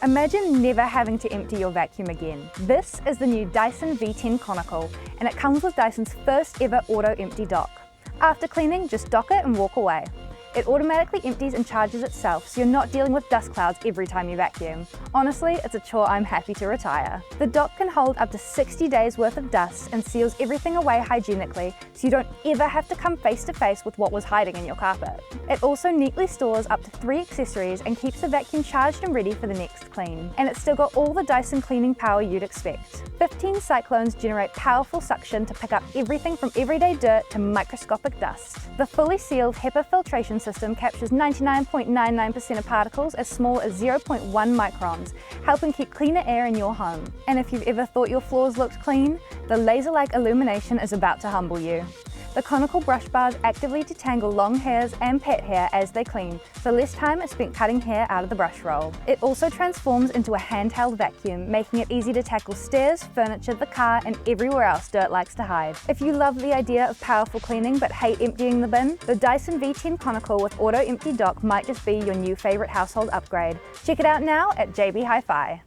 Imagine never having to empty your vacuum again. This is the new Dyson V10 Konical, and it comes with Dyson's first ever Auto Empty Dok. After cleaning, just dock it and walk away. It automatically empties and charges itself, so you're not dealing with dust clouds every time you vacuum. Honestly, it's a chore I'm happy to retire. The Dok can hold up to 60 days worth of dust and seals everything away hygienically, so you don't ever have to come face to face with what was hiding in your carpet. It also neatly stores up to 3 accessories and keeps the vacuum charged and ready for the next clean. And it's still got all the Dyson cleaning power you'd expect. 15 cyclones generate powerful suction to pick up everything from everyday dirt to microscopic dust. The fully sealed HEPA filtration system captures 99.99% of particles as small as 0.1 microns, helping keep cleaner air in your home. And if you've ever thought your floors looked clean, the laser-like illumination is about to humble you. The conical brush bars actively detangle long hairs and pet hair as they clean, so less time is spent cutting hair out of the brush roll. It also transforms into a handheld vacuum, making it easy to tackle stairs, furniture, the car, and everywhere else dirt likes to hide. If you love the idea of powerful cleaning but hate emptying the bin, the Dyson V10 Konical with Auto Empty Dok might just be your new favorite household upgrade. Check it out now at JB Hi-Fi.